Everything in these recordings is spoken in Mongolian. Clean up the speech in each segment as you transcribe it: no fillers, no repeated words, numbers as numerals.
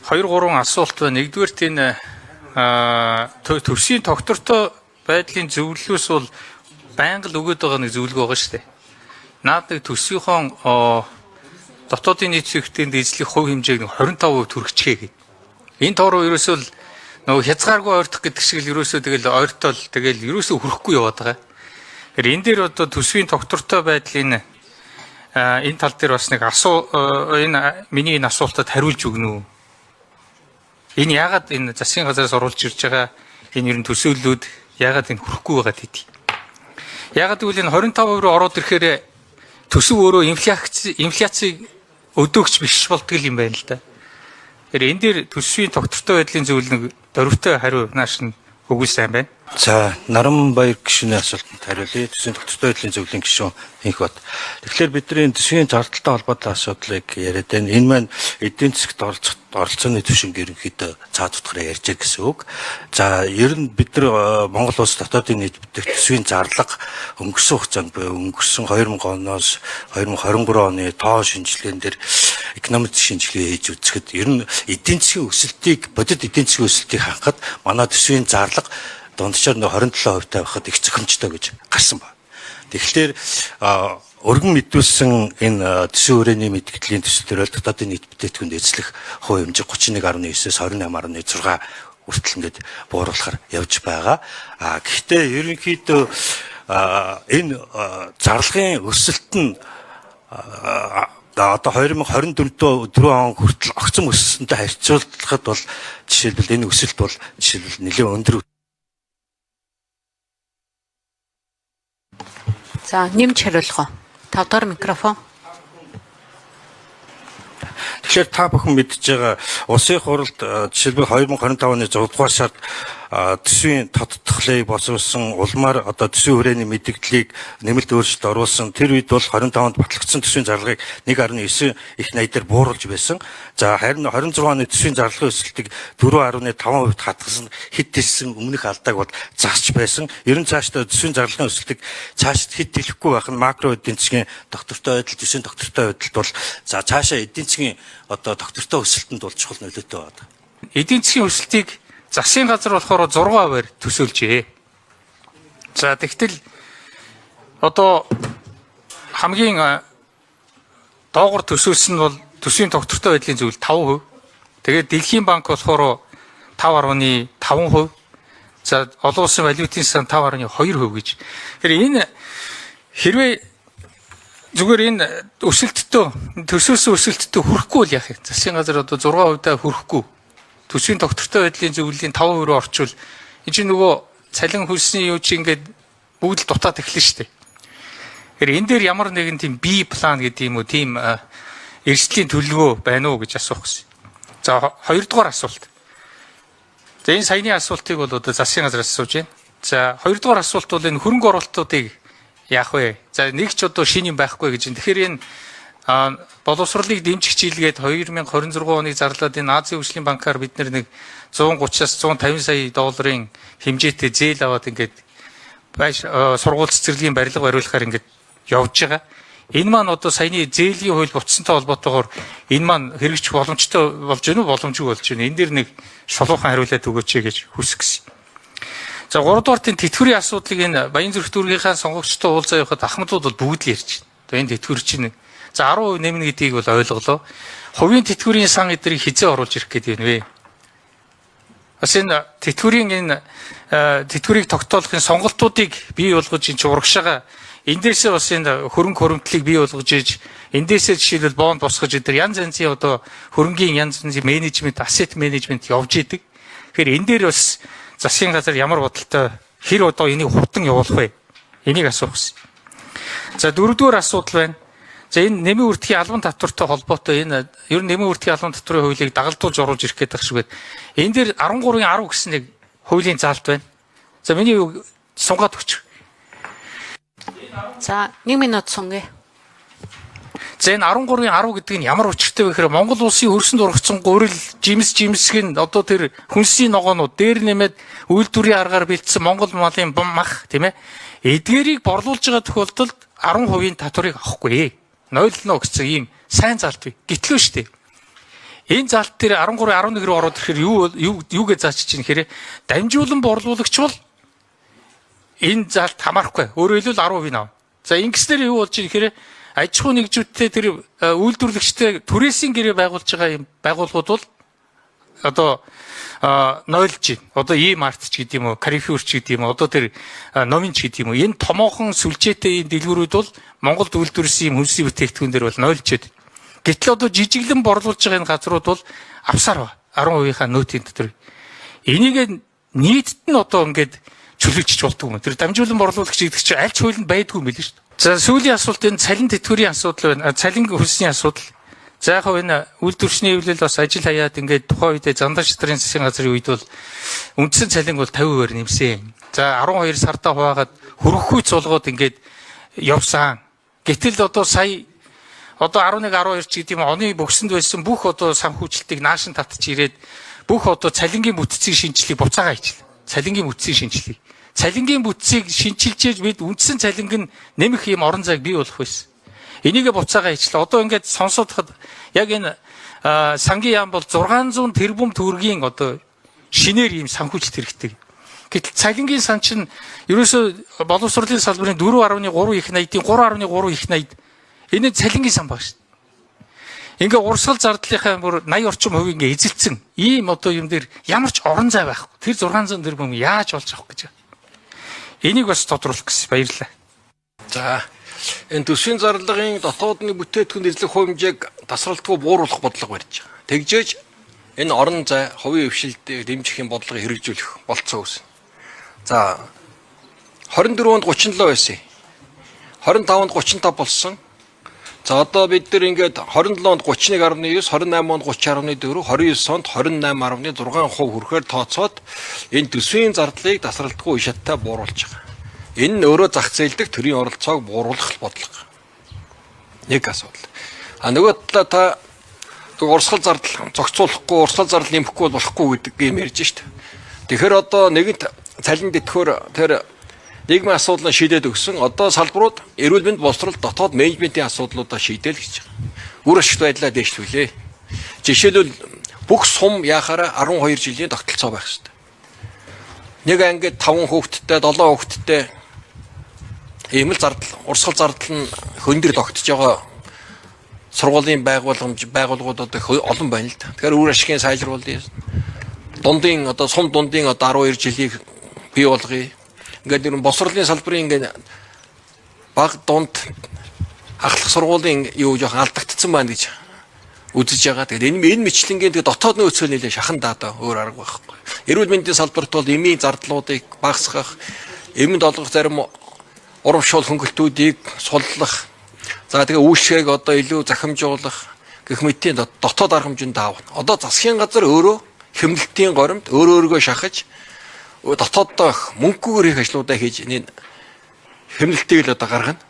2-3 асуулт байна. Нэгдүгээрт энэ төвшийн тогтвортой байдлын зөвлөлөөс бол байнга л өгöd байгаа нэг зөвлөгөө байгаа шүү дээ. Наад нэг төсвийнхөө дотоодын нийт зүйхтийн эзлэх хувь хэмжээг 25% түргчихээ гэдэг. Энэ тоо руу ерөөсөө л нөгөө хязгааргүй ойртох гэдэг шиг л ерөөсөө тэгэл ойртол тэгэл ерөөсөө хүрэхгүй яваад байгаа. Тэгэхээр энэ дээр одоо төсвийн тогтвортой байдлын энэ тал дээр бас нэг энэ миний энэ асуултад хариулж өгнө үү? Энэ яагаад энэ засгийн газраас оруулж ирж байгаа энэ ерөн төсөөллүүд яагаад энэ хүрэхгүй байгаа гэдгийг. Яагаад гэвэл энэ 25% руу ороод ирэхээр төсөв өөрөө инфляцийг өдөөгч биш болтгол юм байна л да. Тэгэхээр энэ дээр төсвийн тогтвортой байдлын зөвлөлд дөрвтэй хариу нааш нь өгвөл сайн байна. За, Наранбаяр гишүүний асуултанд хариулъя. Төсвийн тогтвортой байдлын зөвлөлийн гишүүн Инх бод. Тэгэхээр бидний төсвийн зардалтай холбоотой асуудлыг яриад байна. Энэ маань эдийн засгт оролцооны түвшинг ерөнхийдөө цаад утгаараа ярьж байгаа гэсэн үг. За, ер нь бид нар Монгол улс дотоодын нийт бүтээх төсвийн зарлага өнгөрсөн хугацаанд буюу өнгөрсөн 2000 оноос 2023 оны тоо шинжилгээнд дээр экономик шинжилгээ хийж үзэхэд ер нь эдийн засгийн өсөлтийг бодит эдийн засгийн өсөлтийг хангахад манай төсвийн зарлага дундчаар 27% тавихад их зохимжтой гэж гарсан байна. Тэгэхээр өргөн мэдүүлсэн энэ төсвийн хүрээний мэдгэдлийн төсөл төрөл дотоодын нийт бүтээтгүнд эзлэх хувь хэмжээ 31.9-с 28.6 хүртэл ингээд бууруулахаар явж байгаа. Гэхдээ ерөнхийдөө энэ зарлагын өсөлт нь одоо 2024 он хүртэл огцом өссөнтэй харьцуулахад бол жишээлбэл энэ өсөлт бол жишээлбэл нэлээд өндөр. За, нэмж хариулах уу? 5 дахь микрофон. Тэгэхээр та бүхэн мэдж байгаа улсын хурлд жишээлбэл 2025 оны 6 дугаар сард төсвийн тодтголыг боловсон улмаар одоо төсвийн хүрээний мэдээллийг нэмэлт өөрчлөлт оруулсан. Тэр үед бол 25-нд батлагдсан төсвийн зарлагыг 1.9 их 80-аар бууруулж байсан. За, харин 26 оны төсвийн зарлагын өсөлтийг 4.5% хатгасан хэд хэлсэн өмнөх алдааг бол засч байсан. Ер нь цаашдаа төсвийн зарлагын өсөлтийг цаашд хэд хэлэхгүй байх нь макро эдийн засгийн тогтвортой байдал, төсвийн тогтвортой байдалд бол за цаашаа эдийн засгийн одоо тогтвортой өсөлтөнд бол чухал нөлөөтэй байна. Эдийн засгийн өсөлтийг засгийн газар болохоор 6%-аар төсөөлжээ. За, тэгтэл одоо хамгийн доогор төсөөлсөн нь бол төсвийн тогтвортой байдлын зөвлөл 5%. Тэгээд Дэлхийн банк болохоор 5.5%. За, олон улсын валютын сан 5.2% гэж. Тэгэхээр энэ хэрвээ зүгээр энэ өсөлтөд төсөөлсөн өсөлтөд хүрэхгүй бол яах вэ? Засгийн газар одоо 6%-аа хүрэхгүй. Төсвийн тогтвортой байдлын зөвлөлийн 5% руу орчвол энэ чинь нөгөө цалин хөлсний юу чи ингээд бүгд л дутаад эхэлнэ шүү дээ. Тэгэхээр энэ дээр ямар нэгэн тийм B план гэдэг юм уу, тийм эрсдлийн төлөвлөгөө байна уу гэж асуух гэсэн. За, 2 дугаар асуулт. За, энэ саяны асуултыг бол одоо засгийн газраас асууж байна. За, 2 дугаар асуулт бол энэ хөрөнгө оруулалтуудыг яах вэ? За, нэг ч одоо шин юм байхгүй гэж. Тэгэхээр энэ боловсролыг дэмжих чиглэлгээд 2026 оны зарлаад энэ Азийн хөгжлийн банкаар бид нэг 130-аас 150 сая долларын хэмжээтэй зээл аваад ингээд сургууль цэцэрлэгийн барилга бариулахаар ингээд явж байгаа. Энэ маань одоо саяны зээлийн хууль буцсантай холбоотойгоор энэ маань хэрэгжих боломжтой болж байна уу, боломжгүй болж байна. Энэ дэр нэг шулуухан хариулаад өгөөч гэж хүсэх гэсэн. За, 3 дугаарт тэтгэврийн асуудлыг энэ Баян зүрх дүүргийнхаа сонгогчтой уулзаа явахад ахмадууд бол бүгд л ярьж байна. Энэ тэтгэвэр чинь за 10% нэмнэ гэдгийг бол ойлголоо. Хувийн тэтгэврийн сан эдрийг хизээ оруулж ирэх гэдэг юм вэ? Бас энэ тэтгэврийг тогтоолохын сонголтуудыг бий болгож энэ урагшаага эндээсээ бас энэ хөрөнгө хуримтлалыг бий болгож иж эндээсээ жишээлбэл бонд босгож идэр янз янзын одоо хөрөнгийн янз янзын менежмент, ассет менежмент явж идэг. Тэгэхээр энэ дээр бас засгийн газар ямар бодолтой хэр одоо энийг хурдан явуулах вэ? Энийг асуух гэсэн. За, 4 дугаар асуудал байна. За, энэ нэмийн үртгийн албан татвартай холбоотой энэ ер нь нэмийн үртгийн албан татварын хуулийг дагалдуулж оруулж ирэх гэдэг шиг байна. Энэ дээр 13.10 гэсэн нэг хуулийн заалт байна. За, миний сунгаад өгч. За, 1 минут сунгээ. За, энэ 13.10 гэдэг нь ямар учиртай вэ гэхээр Монгол улсын хөрсөнд ургацсан гурил, жимсгэн одоо тэр хүнсийн ногоонууд дээр нэмээд үйлдвэрийн аргаар бэлдсэн Монгол малын мах тийм ээ. Эдгээрийг борлуулж байгаа тохиолдолд 10% татварыг авахгүй. 0.9 гэсэн ийм сайн заалт бий. Гэтлөө шүү дээ. Энэ залт дээр 13 11 рүү ороод ирэхээр юугээ заачиж чинь гэхээр дамжуулан борлуулагч бол энэ залт хамаарахгүй. Өөрөөр хэлбэл 10% нь авна. За ингэснээр юу болж чинь гэхээр аж ахуй нэгжүүдтэй тэр үйлдвэрлэгчтэй түрээсийн гэрээ байгуулж байгаа юм байгууллагууд бол одоо нойлж байна. Одоо E-Mart ч гэдэг юм уу, Carrefour ч гэдэг юм уу, одоо тэр Номин ч гэдэг юм уу. Энэ томоохон сүлжээтэй энэ дэлгүүрүүд бол Монголд үйлдвэрлэсэн юм хүнсний бүтээгдэхүүн дээр бол нойлж байна. Гэтэл одоо жижиглэн борлуулж байгаа энэ газрууд бол авсаар ба 10%-ийнхаа нөөтийн дотор. Энийг нийтд нь одоо ингээд чөлөөлчих болдгоо юм. Тэр дамжуулан борлуулагч гэдэг чинь аль ч хуулинд байдгүй юм билээ шүү дээ. За сүүлийн асуулт энэ цалин тэтгэврийн асуудал байна. Цалин хөлсний асуудал. За яг энэ үйлдвэрчний хэвлэл бас ажил хаяад ингээд тухайн үедээ зандаа шатрын засгийн газрын үед бол үндсэн цалин бол 50%-аар нэмсэн. За 12 сартаа хуваагаад хөрөхгүй цулгууд ингээд явсан. Гэтэл одоо сая одоо 11 12 ч гэдэг юм оны бөксөнд байсан бүх одоо санхүүжилтийг наашин татчих ирээд бүх одоо цалингийн бүтцийн шинжилгээг буцаага хийчихлээ. Цалингийн бүтцийн шинжилгээг. Цалингийн бүтцийг шинчилжээж бид үндсэн цалинг нь нэмэх юм орон зайг бий болох байсан. Энийг буцаага хийчлээ. Одоо ингээд сонсоод хад яг энэ сангийн яам бол 600 тэрбум төгрөгийн одоо шинээр ийм санхүүжилт хэрэгтэй. Гэтэл цалингийн сан чинь ерөөсөө боловсролын салбарын 4.3 их 80-ийн 3.3 их 80 энэ цалингийн сан баг шүү дээ. Ингээ урсгал зардлынхаа бүр 80 орчим хувь ингээ эзэлсэн. Ийм одоо юм дээр ямар ч орон зай байхгүй. Тэр 600 тэрбум яаж болж авах гэж байна. Энийг бас тодруулах гэсэн баярлалаа. За энэ төсвийн зарлагын дотоодны бүтээтгүн эзлэх хэмжээг тасралтгүй бууруулах бодлого барьж байгаа. Тэгжээж энэ орон зай хувийн хвшилтийг дэмжих юм бодлогыг хэрэгжүүлэх болцоо үүснэ. За 24-нд 37 байсан. 25-нд 35 болсон. За одоо бид нар ингээд 27-нд 31.9, 28-нд 30.4, 29-нд 28.6% хүрэхээр тооцоод энэ төсвийн зардлыг тасралтгүй үе шаттай бууруулж байгаа. Энэ нь өөрөө зах зээл дэх төрийн оролцоог бууруулах бодлого. Нэг асуудал. Нөгөө талаа та урсгал зардал зохицуулахгүй, урсгал зардал нэмэхгүй болохгүй гэдэг юм ярьж шít. Тэгэхээр одоо нэгэнт цалин тэтгэхөөр тэр нийгмийн асуудлыг шийдээд өгсөн. Одоо салбарууд эрүүл мэнд боловсрол дотоод менежментийн асуудлуудаа шийдээл гэж байгаа. Үр ашигт байдлаа дэвшлүүлээ. Жишээлбэл бүх сум яхаараа 12 жилийн тогтолцоо байх хэрэгтэй. Нэг ангид 5 хүүхэдтэй, 7 хүүхэдтэй ийм л зардал, урсгал зардал нь хөндөр тогтож байгаа сургуулийн байгууллагууд одоо олон байна л да. Тэгэхээр үр ашигын сайжруулалт дундын одоо сум дундын одоо 12 жилийг бий болгоё. Ингээд нэг босрлын салбарын ингээд баг дунд ахлах сургуулийн юу жоохон алдагдсан байна гэж үзэж байгаа. Тэгээд энэ мэтлэнгийн дотоод нөөцөө нэлээ шахан даа өөр арга байхгүй. Эрүүл мэндийн салбарт бол эмийн зардлуудыг багасгах, эмэнд олгох зарим урамшуул хөнгөлтүүдийг суллах, за тэгээ үүсгээг одоо илүү захимжуулах гэх мэтийн дотоод арга хэмжээнд аавна. Одоо засгийн газар өөрөө хэмнэлтийн горимд өөрөөгөө шахаж дотооддоо мөнгөөр хийх ажлуудаа хийж энэ хэмнэлтийг л одоо гаргана.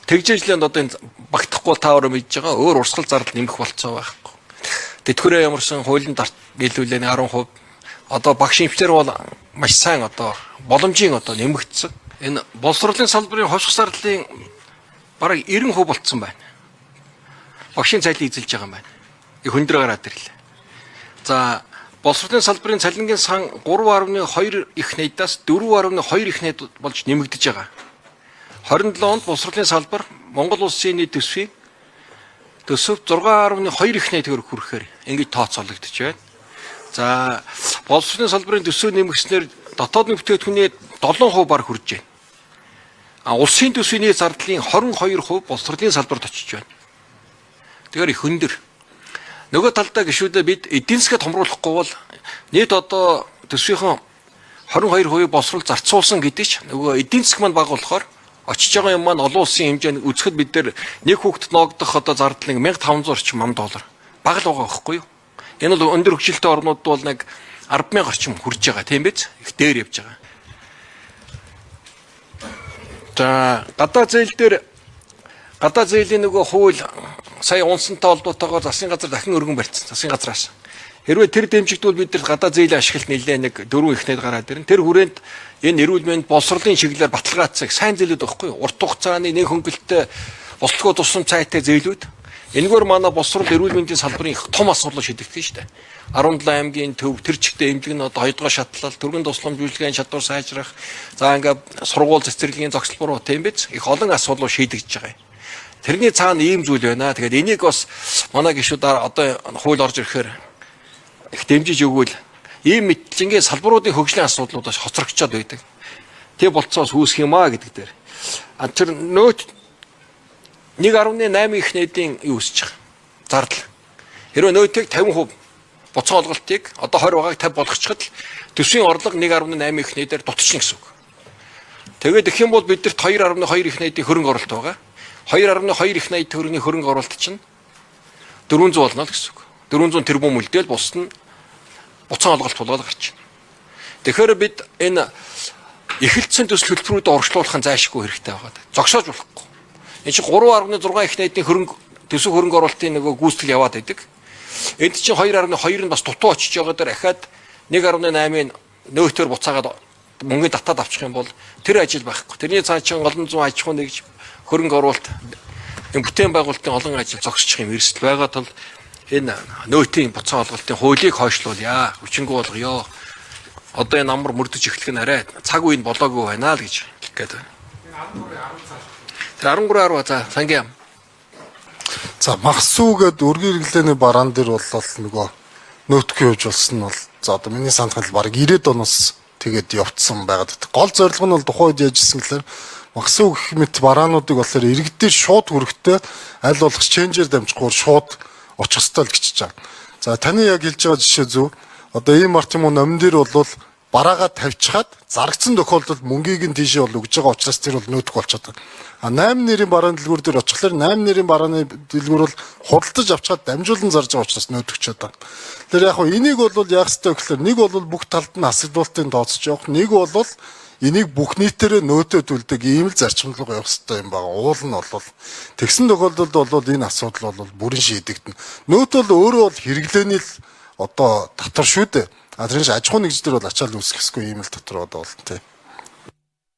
Тэгжээжлэнд одоо энэ багтахгүй таавар мэдж байгаа өөр урсгал зардал нэмэх болцоо байхгүй. Тэтгэврээ ямарсан хуулийн дарт нийлүүлээ 10%. Одоо багш эмчнэр бол маш сайн одоо боломжийн одоо нэмэгдсэн. Энэ боловсролын салбарын хоших зардлын бараг 90% болцсон байна. Багшийн цалин эзэлж байгаа юм байна. Их хөндөр гараад ирлээ. За боловсролын салбарын цалингийн сан 3.2 их 80-аас 4.2 их 80 болж нэмэгдэж байгаа. 27 онд боловсролын салбар Монгол улсын нийт төсвийг төсөв 6.2 их 80 төгрөг хүрэхээр ингэж тооцоологдож байна. За боловсролын салбарын төсөв нэмэгснээр дотоодны бүтээгдэхүүний 7% баг хүрж байна. Улсын төсвийн зардлын 22% боловсролын салбарт очиж байна. Тэгэхээр их хөндөр. Нөгөө талдаа гişүүдээ бид эдийн засгийг томруулахгүй бол нийт одоо төсвийн 22% боловсрол зарцуулсан гэдэг ч нөгөө эдийн засаг маань бага болохоор очиж байгаа юм маань олон улсын хэмжээнд үзэхэд бид нар нэг хүүхдэд ногдох одоо зардал 1500 орчим $1000 бага л байгаа байхгүй юу? Энэ бол өндөр хөгжилтэй орнууд бол нэг 100000 орчим хүрж байгаа тийм биз? Их дээр явж байгаа. За гадаа зээлийн нөгөө хууль сая унсантай холбоотойгоор засгийн газар дахин өргөн барьсан. Засгийн газраас. Хэрвээ тэр дэмжигдвэл бид нар гадаа зээлийн ашиглалт нэлээ нэг 4 ихнээд гараад ирнэ. Тэр хүрээнд энэ эрүүл мэнд боловсролын чиглэлээр баталгаацыг сайн зээлүүд өгөхгүй. Урт хугацааны нэг хөнгөлөлтөй бослогоо тусам цайтай зээлүүд Энэгээр манай босрол эрүүл мэндийн салбарын их том асуудлыг шийдэгдэх шүү дээ. 17 аймгийн төв тэр чигтээ эмнэлэг нь одоо 2 дугаар шатлал, төргөн тусламж үйлчилгээний чадвар сайжрах, за ингээд сургууль цэцэрлэгийн зохицол буруу тийм биз? Их олон асуудлууд шийдэгдэж байгаа юм. Тэрний цаана ийм зүйл байна. Тэгээд энийг бас манай гишүүдээр одоо хууль орж ирэхээр их дэмжиж өгвөл ийм мэтлэнгийн салбаруудын хөгжлийн асуудлууд бас хоцрогчод байдаг. Тэг болцоос үүсэх юм аа гэдэг дээр. Тэр нөөц 1.8 их нийтийн юу үсэж байгаа. Зардал. Хэрвээ нөөтийг 50% буцаан олголтыг одоо 20 байгааг 50 болгочиход төсвийн орлого 1.8 их нийтээр дутчихна гэсэн үг. Тэгээд их юм бол бидэрт 2.2 их нийтийн хөрөнгө оруулалт байгаа. 2.2 их нийтийн төгрөгийн хөрөнгө оруулалт чинь 400 болно л гэсэн үг. 400 тэрбум үлдээл бус нь буцаан олголт болгоод гарч байна. Тэгэхээр бид энэ эхэлсэн төсөл хөтөлбөрүүдэд орчлуулах нь зайлшгүй хэрэгтэй байгаа. Зогсоож болохгүй. Энэ чинь 3.6 их нийтийн хөрөнгө төсөв хөрөнгө оруулалтын нөгөө гүйцэтгэл яваад байдаг. Энд чинь 2.2 нь бас дутуу очиж байгаа дээр ахаад 1.8-ын нөөтөөр буцаагаад мөнгөний татаад авчих юм бол тэр ажил байхгүй. Тэрний цаана чинь олон зуун аж ахуй нэгж хөрөнгө оруулалт энэ бүтээн байгуулалтын олон ажил зогсчих юм эрсдэл байгаа тул энэ нөөтийн буцаан олголтын хуулийг хойшлуулъя. Хүчингү болгоё. Одоо энэ амар мөрдөж эхлэх нь арай цаг үед болоогүй байна л гэж хэлэх гээд байна. Тэр 13.10 за сангийн. За махсуугээд өргөн хэрэглээний бараан дээр бол нөгөө нөөтгөө явж болсон нь бол за одоо миний санахад баг 90-ад оноос тэгээд явцсан байгаад байна. Гол зорилго нь бол тухайн үед яжсэн гэхээр махсуу гэх мэт бараануудыг болохоор иргэдээр шууд хүрэхтэй аль болох ченжээр дамжихгүйгээр шууд очих ёстой л гэж байгаа. За таны яг хэлж байгаа жишээ зөв. Одоо ийм арт юм уу номон дээр бол бараагаа тавьчихад зарагдсан тохиолдолд мөнгийг нь тийшээ бол өгж байгаа учраас тэр бол нөөтг болчиход байна. А 8 нэрийн барааны дэлгүүр дээр очихлаар 8 нэрийн барааны дэлгүүр бол худалдаж авчаад дамжуулан зарж байгаа учраас нөөтгчээд байна. Тэр яг хөө энийг бол яах ёстой гэхээр нэг бол бүх талд нь асуудлын тооцож явах, нэг бол энийг бүх нийтээрээ нөөтөдүүлдэг ийм л зарчимлага явах ёстой юм байна. Уул нь бол тэгсэн тохиолдолд бол энэ асуудал бол бүрэн шийдэгдэнэ. Нөөт бол өөрөө бол хэрэглээний л одоо татвар шүү дээ. А тэрнээс аж ахуй нэгж дээр бол ачаал үүсгэхгүй ийм л татвар одоо болно тий.